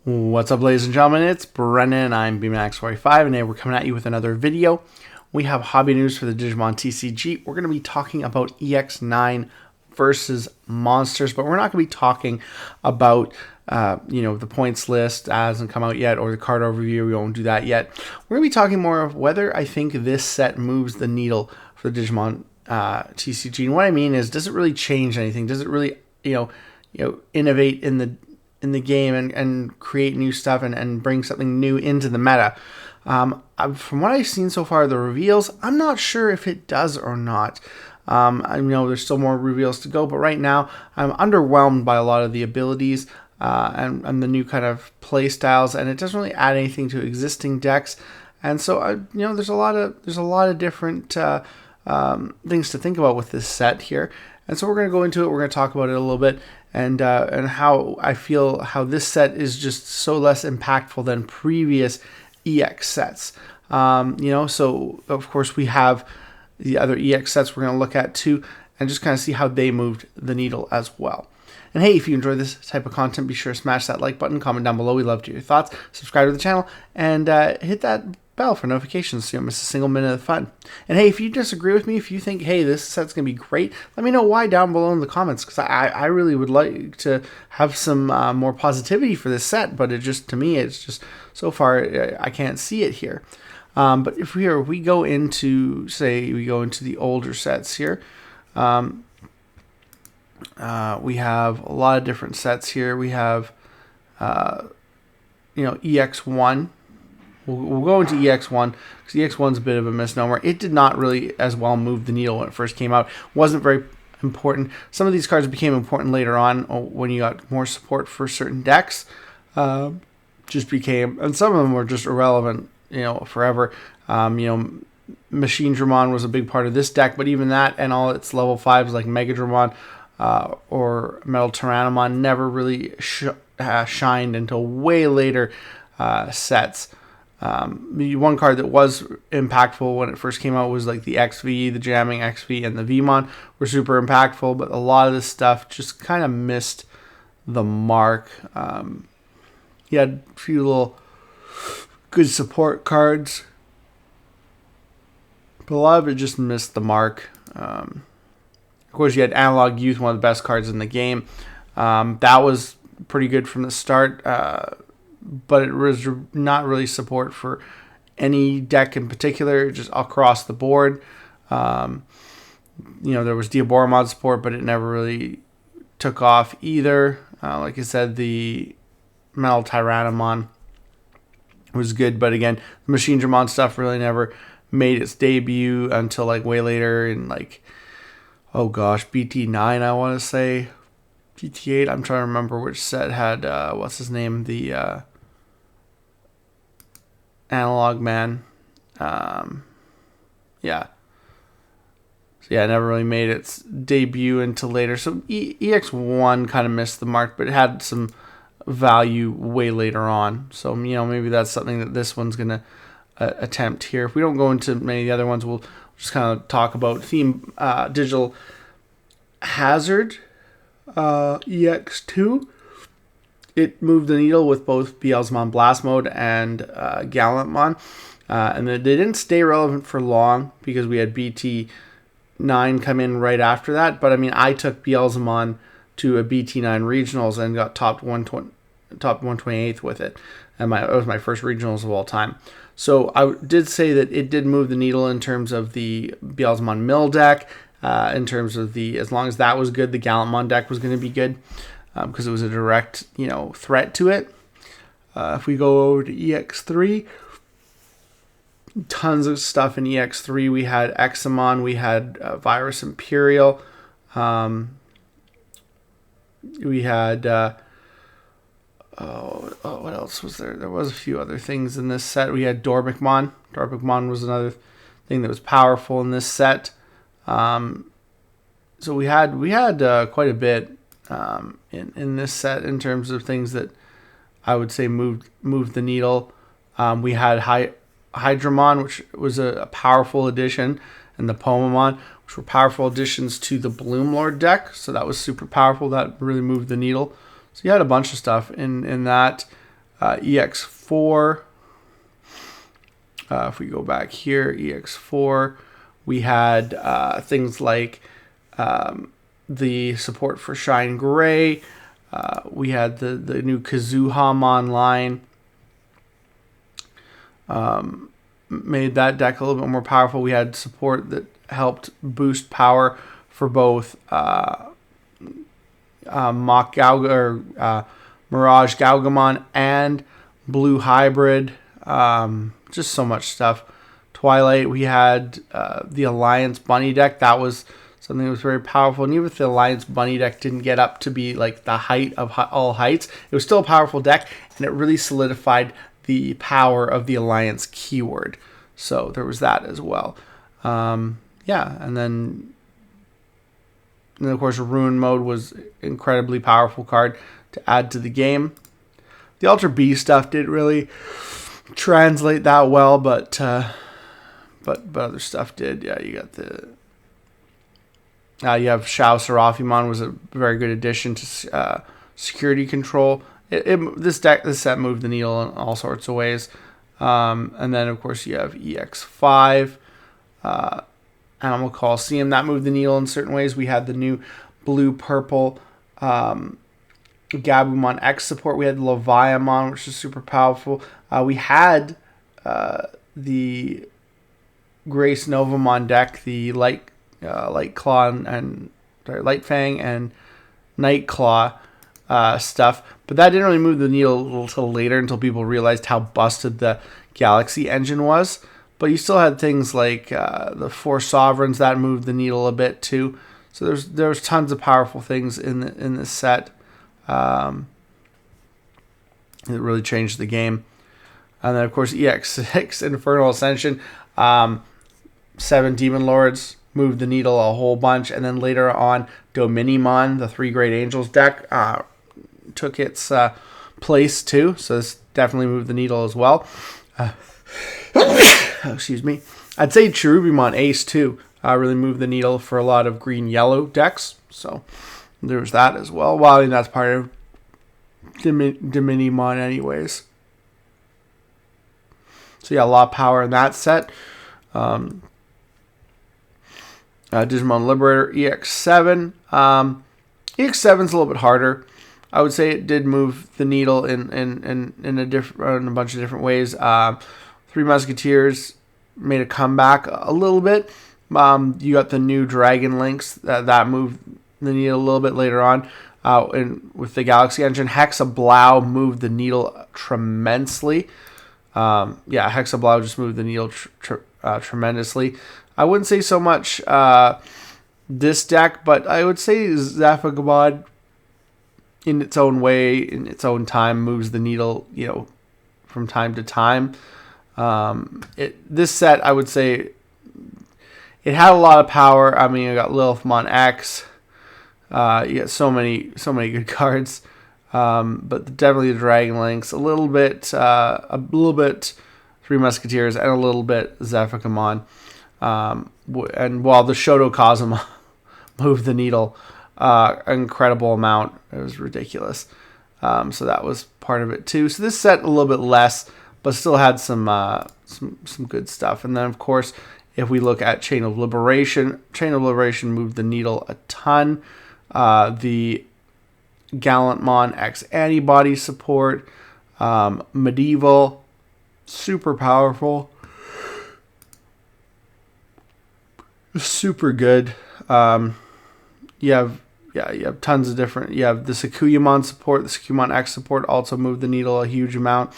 What's up, ladies and gentlemen? It's Brennan. I'm BMax45, and today we're coming at you with another video. We have hobby news for the Digimon TCG. We're going to be talking about EX9 versus monsters, but we're not going to be talking about the points list hasn't come out yet, or the card overview. We won't do that yet. We're going to be talking more of whether I think this set moves the needle for the Digimon TCG. And what I mean is, does it really change anything? Does it really innovate in the game and create new stuff and bring something new into the meta? From what I've seen so far, the reveals, I'm not sure if it does or not. I know there's still more reveals to go, but right now I'm underwhelmed by a lot of the abilities and the new kind of play styles, and it doesn't really add anything to existing decks. And so there's a lot of different things to think about with this set here. And so we're going to go into it. We're going to talk about it a little bit, and how I feel how this set is just so less impactful than previous EX sets. So of course we have the other EX sets we're going to look at too, and just kind of see how they moved the needle as well. And hey, if you enjoy this type of content, be sure to smash that like button, comment down below. We love to hear your thoughts. Subscribe to the channel, and hit that bell for notifications so you don't miss a single minute of fun. And hey, if you disagree with me, if you think, hey, this set's going to be great, let me know why down below in the comments, because I really would like to have some more positivity for this set, but to me, it's just, so far, I can't see it here. But if we go into, the older sets here, we have a lot of different sets here. We have, EX1. We'll go into EX1 because EX1's a bit of a misnomer. It did not really as well move the needle when it first came out. Wasn't very important. Some of these cards became important later on when you got more support for certain decks. And some of them were just irrelevant, forever. Machine Dramon was a big part of this deck, but even that and all its level 5s like Mega Dramon or Metal Tyrannomon never really shined until way later sets. The one card that was impactful when it first came out was like the XV, the Jamming XV, and the Vmon were super impactful, but a lot of this stuff just kind of missed the mark. You had a few little good support cards, but a lot of it just missed the mark. Of course, you had Analog Youth, one of the best cards in the game. That was pretty good from the start. But it was not really support for any deck in particular, just across the board. There was Diaboromon support, but it never really took off either. Like I said, the Metal Tyrannomon was good, but again, the Machine Dramon stuff really never made its debut until like way later in BT9, I want to say. GT8, I'm trying to remember which set had, what's his name, the Analog Man. It never really made its debut until later. So EX1 kind of missed the mark, but it had some value way later on. So, maybe that's something that this one's going to attempt here. If we don't go into many of the other ones, we'll just kind of talk about Theme Digital Hazard EX2. It moved the needle with both Beelzemon Blast Mode and Gallantmon. And they didn't stay relevant for long because we had BT9 come in right after that. But, I took Beelzemon to a BT9 Regionals and got top 128th with it. And it was my first Regionals of all time. So I did say that it did move the needle in terms of the Beelzemon Mill deck. In terms of as long as that was good, the Gallantmon deck was going to be good. Because it was a direct, threat to it. If we go over to EX3, tons of stuff in EX3. We had Examon, we had Virus Imperial, we had, what else was there? There was a few other things in this set. We had Dormicmon. Dormicmon was another thing that was powerful in this set. So we had quite a bit in this set in terms of things that I would say moved the needle. We had Hydramon, which was a powerful addition, and the Pomamon, which were powerful additions to the Bloomlord deck. So that was super powerful. That really moved the needle. So you had a bunch of stuff in that. EX4. If we go back here, EX4, we had things like the support for Shine Gray. We had the new Kazuhamon line. Made that deck a little bit more powerful. We had support that helped boost power for both Mirage Gaugamon and Blue Hybrid. Just so much stuff. Twilight, we had the Alliance Bunny deck. That was something that was very powerful. And even if the Alliance Bunny deck didn't get up to be like the height of all heights, it was still a powerful deck, and it really solidified the power of the Alliance keyword. So there was that as well. Yeah, and then of course Ruin Mode was an incredibly powerful card to add to the game. The Ultra B stuff didn't really translate that well, but other stuff did. Yeah, you got the you have Shao Serafimon was a very good addition to security control. This set moved the needle in all sorts of ways. And then, of course, you have EX5, Animal Coliseum. That moved the needle in certain ways. We had the new blue-purple Gabumon X support. We had the Leviamon, which is super powerful. We had the Grace Novamon deck, the Light Claw and Light Fang and Night Claw stuff, but that didn't really move the needle until later, until people realized how busted the Galaxy engine was. But you still had things like the Four Sovereigns that moved the needle a bit too. So there's tons of powerful things in this set. It really changed the game. And then of course EX6 Infernal Ascension, 7 Demon Lords moved the needle a whole bunch, and then later on Dominimon, the 3 Great Angels deck, took its place too. So this definitely moved the needle as well. Excuse me. I'd say Cherubimon Ace too really moved the needle for a lot of green-yellow decks. So there was that as well. Well, I mean, that's part of Dominimon anyways. So yeah, a lot of power in that set. Digimon Liberator EX7. EX7's a little bit harder. I would say it did move the needle in a bunch of different ways. 3 Musketeers made a comeback a little bit. You got the new Dragon Links that moved the needle a little bit later on. With the Galaxy engine, Hexablau moved the needle tremendously. Hexablau just moved the needle tremendously. I wouldn't say so much this deck, but I would say Zaphagabad, in its own way, in its own time, moves the needle, from time to time. This set, I would say, it had a lot of power. I mean, you got Lilithmon X. You got so many good cards. But definitely the Dragon Links, a little bit 3 Musketeers, and a little bit Zephygamon. And while the Shoto Kazuma moved the needle an incredible amount, it was ridiculous. So that was part of it too. So this set a little bit less, but still had some good stuff. And then of course, if we look at Chain of Liberation moved the needle a ton. The Gallantmon X antibody support, Medieval, super powerful, super good. You have tons of different. You have the Sakuyamon support, the Sakuyamon X support also moved the needle a huge amount.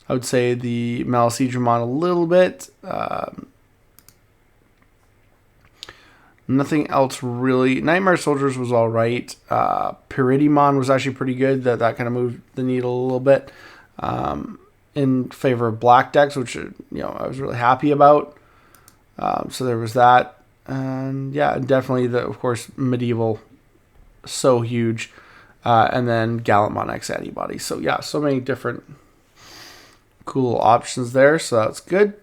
I would say the Malcedramon a little bit. Nothing else really. Nightmare Soldiers was all right. Pyridimon was actually pretty good. That kind of moved the needle a little bit in favor of black decks, which I was really happy about. So there was that. And yeah, definitely of course, Medieval, so huge. And then Gallantmon X antibody. So yeah, so many different cool options there. So that's good.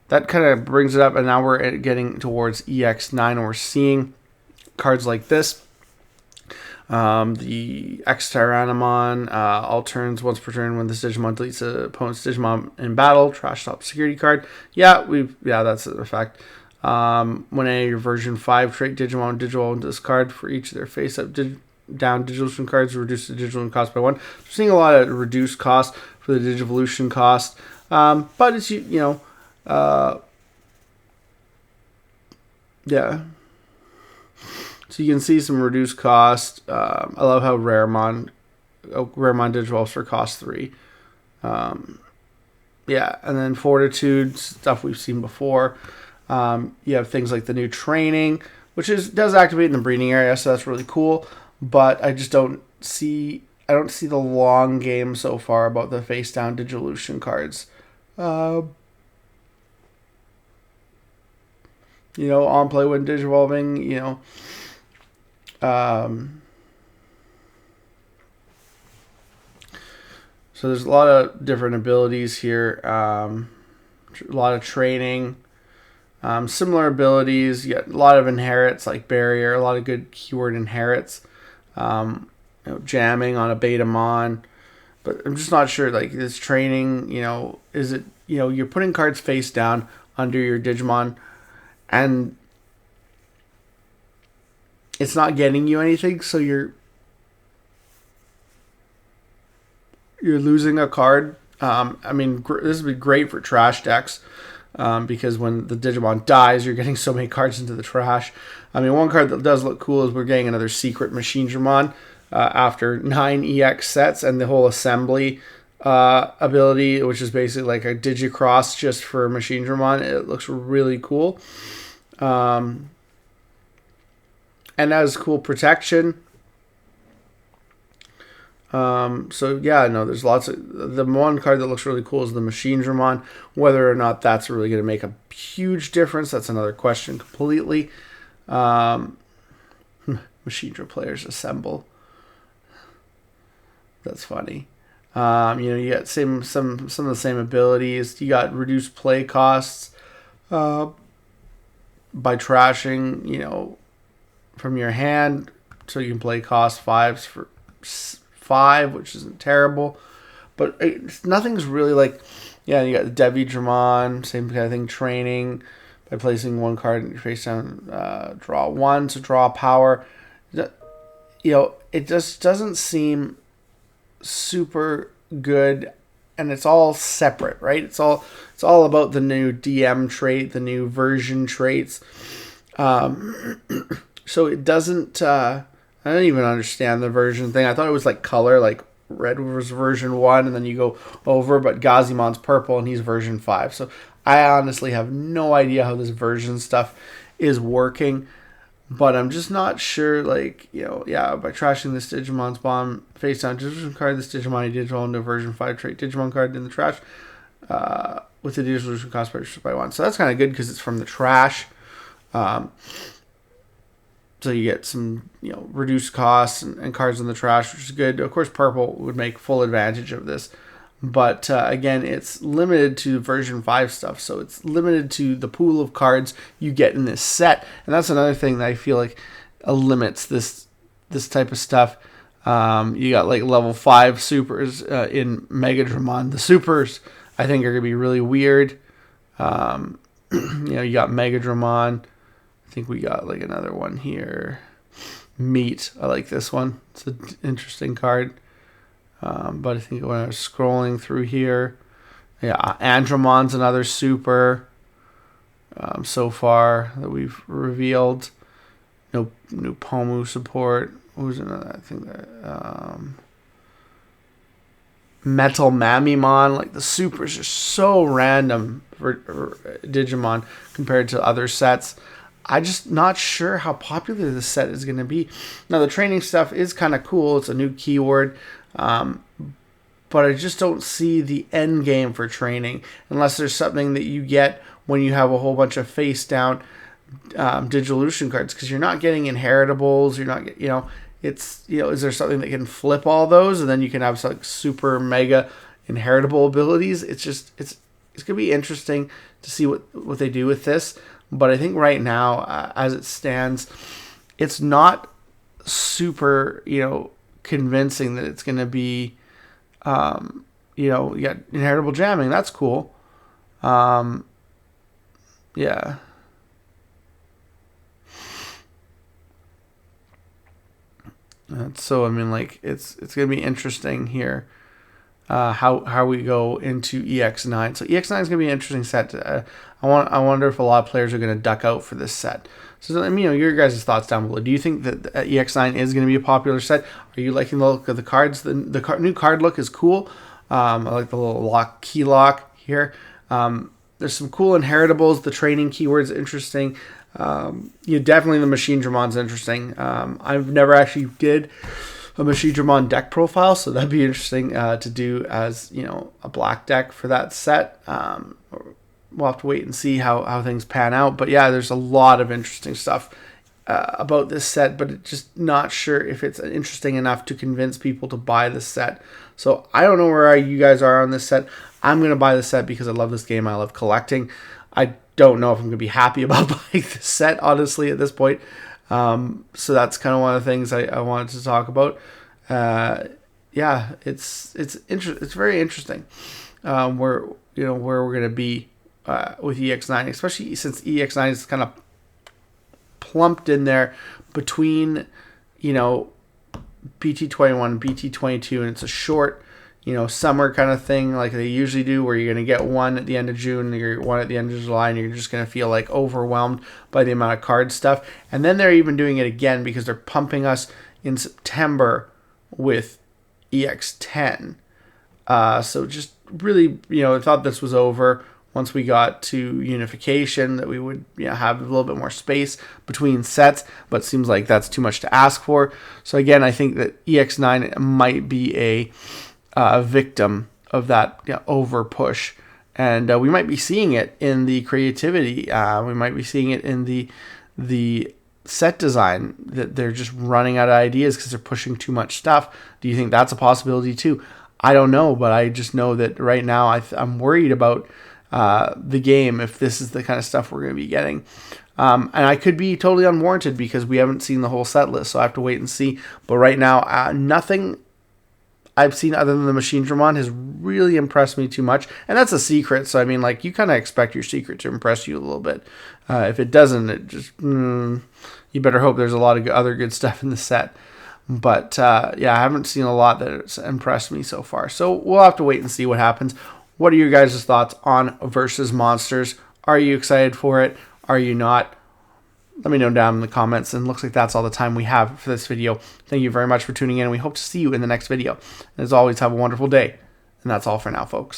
That kind of brings it up, and now we're getting towards EX9, and we're seeing cards like this. The X-Tyrannomon, all turns once per turn when this Digimon deletes an opponent's Digimon in battle. Trash top security card. Yeah, that's a fact. When any of your version 5 trait Digimon digital discard for each of their face-up down Digivolution cards, reduce the Digivolution cost by 1. We're seeing a lot of reduced cost for the Digivolution cost. But it's, yeah. So you can see some reduced cost. I love how Raremon Digivolves for cost 3. Yeah, and then Fortitude, stuff we've seen before. You have things like the new training, which does activate in the breeding area, so that's really cool. But I just don't see the long game so far about the face down Digivolution cards. On play when Digivolving, so there's a lot of different abilities here. A lot of training. Similar abilities. You get a lot of inherits like barrier. A lot of good keyword inherits. Jamming on a Betamon. But I'm just not sure. Like this training, is it? You're putting cards face down under your Digimon, and it's not getting you anything. So you're losing a card. This would be great for trash decks. Because when the Digimon dies, you're getting so many cards into the trash. One card that does look cool is we're getting another secret Machine Dramon after 9 EX sets, and the whole assembly ability, which is basically like a Digicross just for Machine Dramon. It looks really cool. And has cool protection. There's lots of... The one card that looks really cool is the Machine Dramon. Whether or not that's really going to make a huge difference, that's another question completely. Machine Dramon players assemble. That's funny. You got some of the same abilities. You got reduced play costs by trashing, from your hand, so you can play cost 5s for 5, which isn't terrible, but nothing's really like, you got the Devi Dramon, same kind of thing, training by placing one card in your face down, draw 1 to draw power. It just doesn't seem super good, and it's all separate, right? It's all about the new DM trait, the new version traits. So it doesn't. I don't even understand the version thing. I thought it was like color, like red was version 1, and then you go over, but Gazimon's purple, and he's version 5. So I honestly have no idea how this version stuff is working, but I'm just not sure, by trashing this Digimon's bomb face down Digimon card, this Digimon Digital into version 5 trait Digimon card in the trash with the Digitalization cost by 1. So that's kind of good because it's from the trash. So you get some, reduced costs and cards in the trash, which is good. Of course, purple would make full advantage of this. But again, it's limited to version 5 stuff. So it's limited to the pool of cards you get in this set. And that's another thing that I feel like limits this type of stuff. You got like level 5 supers in Mega Dramon. The supers, I think, are going to be really weird. You got Mega Dramon. I think we got like another one here. Meat. I like this one. It's an interesting card. But I think when I was scrolling through here, Andramon's another super so far that we've revealed. No new Pomu support. Who's another? I think that Metal Mamimon. Like the supers are so random for Digimon compared to other sets. I'm just not sure how popular this set is going to be. Now, the training stuff is kind of cool. It's a new keyword. But I just don't see the end game for training unless there's something that you get when you have a whole bunch of face down Digivolution cards, because you're not getting inheritables. You're not, is there something that can flip all those and then you can have like super mega inheritable abilities? It's going to be interesting to see what they do with this. But I think right now, as it stands, it's not super, convincing that it's going to be, you got inheritable jamming. That's cool. Yeah. So I mean, like it's gonna be interesting here, how we go into EX9. So EX9 is gonna be an interesting set. I wonder if a lot of players are gonna duck out for this set. So let me know your guys' thoughts down below. Do you think that EX9 is gonna be a popular set? Are you liking the look of the cards? The new card look is cool. I like the little key lock here. There's some cool inheritables. The training keyword's interesting. Definitely the Machine Dramon's interesting. I've never actually did a Machine Dramon deck profile, so that'd be interesting to do as a black deck for that set. We'll have to wait and see how things pan out. But yeah, there's a lot of interesting stuff about this set, but it's just not sure if it's interesting enough to convince people to buy this set. So I don't know where you guys are on this set. I'm going to buy this set because I love this game. I love collecting. I don't know if I'm going to be happy about buying this set, honestly, at this point. So that's kind of one of the things I wanted to talk about. Yeah, it's very interesting where we're going to be with EX9, especially since EX9 is kind of plumped in there between BT21 and BT22, and it's a short summer kind of thing like they usually do, where you're going to get one at the end of June and you're one at the end of July, and you're just going to feel like overwhelmed by the amount of card stuff. And then they're even doing it again because they're pumping us in September with EX10. So just really, I thought this was over once we got to unification, that we would have a little bit more space between sets, but it seems like that's too much to ask for. So again, I think that EX9 might be a victim of that over push, and we might be seeing it in the creativity. We might be seeing it in the set design, that they're just running out of ideas because they're pushing too much stuff. Do you think that's a possibility too? I don't know, but I just know that right now I'm worried about the game if this is the kind of stuff we're going to be getting. And I could be totally unwarranted because we haven't seen the whole set list, so I have to wait and see. But right now, nothing I've seen other than the Machine Dramon has really impressed me too much. And that's a secret, so I mean, like, you kind of expect your secret to impress you a little bit. If it doesn't, it just, you better hope there's a lot of other good stuff in the set. But yeah, I haven't seen a lot that's impressed me so far. So we'll have to wait and see what happens. What are your guys' thoughts on Versus Monsters? Are you excited for it? Are you not? Let me know down in the comments. And it looks like that's all the time we have for this video. Thank you very much for tuning in. We hope to see you in the next video. And as always, have a wonderful day. And that's all for now, folks.